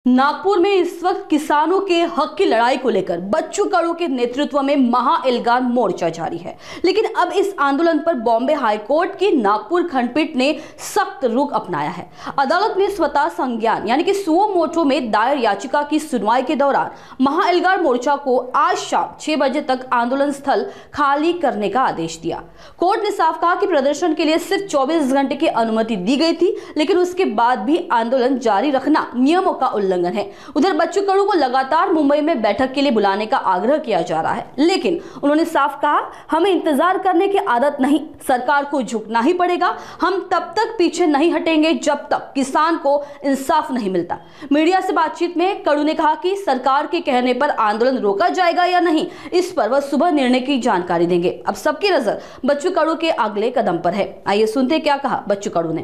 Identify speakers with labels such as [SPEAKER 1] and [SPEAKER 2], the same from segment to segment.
[SPEAKER 1] नागपुर में इस वक्त किसानों के हक की लड़ाई को लेकर बच्चू कडू के नेतृत्व में महा मोर्चा जारी है। लेकिन अब इस आंदोलन पर बॉम्बे हाईकोर्ट की नागपुर खंडपीठ ने सख्त रुख अपनाया है। अदालत ने स्वतः संज्ञान यानी कि सुओ मोटो में दायर याचिका की सुनवाई के दौरान महा मोर्चा को आज शाम 6 बजे तक आंदोलन स्थल खाली करने का आदेश दिया। कोर्ट ने साफ कहा कि प्रदर्शन के लिए सिर्फ 24 घंटे की अनुमति दी गई थी, लेकिन उसके बाद भी आंदोलन जारी रखना नियमों का उल्लंघन है। उधर बच्चू कडू को लगातार मुंबई में बैठक के लिए बुलाने का आग्रह किया जा रहा है, लेकिन उन्होंने साफ कहा, हमें इंतजार करने की आदत नहीं, सरकार को झुकना ही पड़ेगा। हम तब तक पीछे नहीं हटेंगे जब तक किसान को इंसाफ नहीं मिलता। मीडिया से बातचीत में कडू ने कहा कि सरकार के कहने पर आंदोलन रोका जाएगा या नहीं, इस पर वह सुबह निर्णय की जानकारी देंगे। अब सबकी नजर बच्चू कडू के अगले कदम पर है। आइए सुनते क्या कहा बच्चू कडू ने।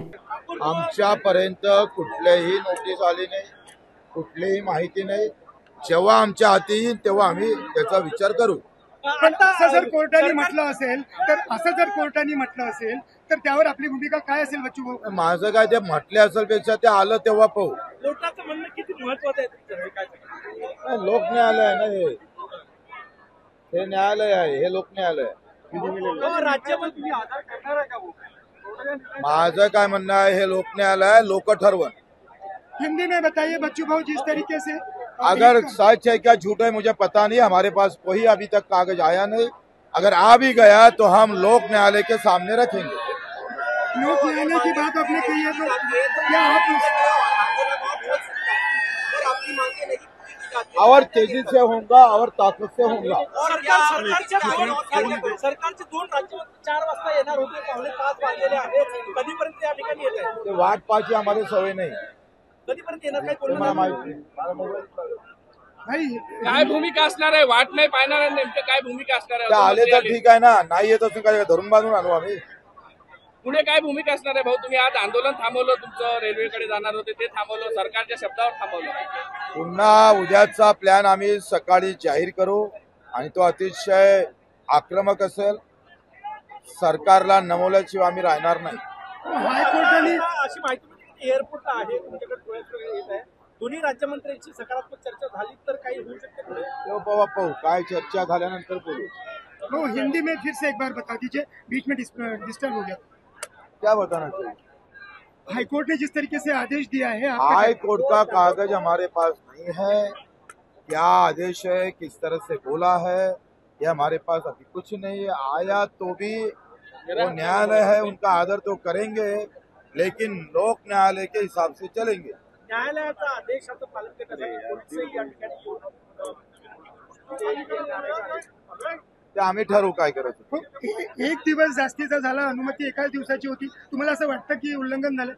[SPEAKER 2] आमच्यापर्यंत कुठल्याही नोटीस आली नाही, कुठलीही माहिती नाही। जेव्हा आमच्या हाती येईल तेव्हा आम्ही त्याचा विचार करू।
[SPEAKER 3] पण असं जर कोर्टाने म्हटलं असेल तर त्यावर आपली भूमिका काय असेल बच्चू भाऊ?
[SPEAKER 2] माझं काय, ते म्हटले असेल पेक्षा ते आलं तेव्हा पाहू।
[SPEAKER 4] कोर्टाचं म्हणणं किती महत्त्वाचं आहे तुमचं काय सांगता?
[SPEAKER 2] लोक न्यायालय आहे ना, हे न्यायालय आहे, हे लोक न्यायालय आहे।
[SPEAKER 4] राज्यामध्ये तुम्ही आधार करणार आहे का?
[SPEAKER 2] माझं काय म्हणणं आहे, हे लोक न्यायालय आहे, लोक ठरवन।
[SPEAKER 3] हिंदी में बताइए बच्चू भाऊ, जिस तरीके से
[SPEAKER 2] अगर सच है क्या झूठ है मुझे पता नहीं, हमारे पास कोई अभी तक कागज आया नहीं। अगर आ भी गया तो हम लोक न्यायालय के सामने रखेंगे।
[SPEAKER 3] लोक न्यायालय की बात आपने कही है, तो क्या आप
[SPEAKER 2] और तेजी से होगा और ताकत से होगा।
[SPEAKER 4] सरकारचे 2 राज्य 4 वाजता येणार होते, 4:45 वाजलेले आहेत, कधीपर्यंत या ठिकाणी येत आहे?
[SPEAKER 2] ते वाट पाहायची आम्हाला सवय नाही,
[SPEAKER 4] कधीपर्यंत येणार काय
[SPEAKER 2] तुम्हाला माहिती
[SPEAKER 3] भाई
[SPEAKER 5] काय भूमिका असणार आहे? वाट नाही पाहणार आहे, नेमकं काय भूमिका असणार आहे?
[SPEAKER 2] आले तर ठीक आहे ना, नाही येत असून काय धरून बांधून आणू आम्ही?
[SPEAKER 5] पुढे काय भूमिका असणार आहे भाऊ? तुम्ही आज आंदोलन थांबवलं, तुमचं रेल्वेकडे जाणार होते ते थांबवलं, सरकारच्या शब्दावर थांबवलं।
[SPEAKER 2] पुन्हा उद्याचा प्लॅन आम्ही सकाळी जाहीर करू आणि तो अतिशय आक्रमक असेल। सरकारला नमवल्याशिवाय आम्ही राहणार नाही।
[SPEAKER 3] हायकोर्टाने
[SPEAKER 4] अशी माहिती मिळते एअरपोर्टला आहे, तुमच्याकडे डोळ्यात येत आहे, दोन्ही राज्यमंत्र्यांची सकारात्मक चर्चा झाली तर काही होऊ शकते पुढे?
[SPEAKER 2] तेव्हा पाहू, काय चर्चा झाल्यानंतर बोलू।
[SPEAKER 3] वो हिंदी में फिर से एक बार बता दीजिए, बीच में डिस्टर्ब हो गया।
[SPEAKER 2] क्या बताना चाहिए?
[SPEAKER 3] हाईकोर्ट ने जिस तरीके से आदेश दिया है, आपका
[SPEAKER 2] हाई कोर्ट का कागज हमारे पास नहीं है। क्या आदेश है, किस तरह से बोला है, ये हमारे पास अभी कुछ नहीं है। आया तो भी वो न्यायालय है, उनका आदर तो करेंगे, लेकिन लोक न्यायालय के हिसाब से चलेंगे।
[SPEAKER 4] न्यायालयाचा आदेशाचं पालन करण्यासाठी पोलिसही या ठिकाणी
[SPEAKER 2] ते आम्ही ठरवू काय करायचं।
[SPEAKER 3] एक दिवस जास्तीचा झाला, अनुमती एकाच दिवसाची होती, तुम्हाला असं वाटतं की उल्लंघन झालं?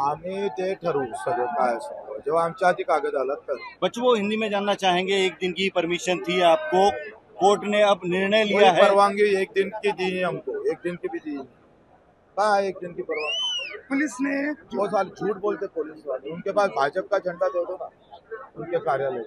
[SPEAKER 2] आम्ही ते ठरवू सगळं काय असेल, जेव्हा आमच्या हाती कागद आला तर।
[SPEAKER 6] बच्चू वो हिंदी में जानना चाहेंगे, एक दिन की परमिशन थी आपको, कोर्ट ने अब निर्णय लिया है,
[SPEAKER 2] परवानगी एक दिन की दी है हमको, एक दिन की भी दी है। कहा एक दिन की परवानगी?
[SPEAKER 3] पुलिस ने
[SPEAKER 2] बहुत सारे झूठ बोलते पुलिस वाले, उनके पास भाजपा का झंडा दे दो ना उनके कार्यालय।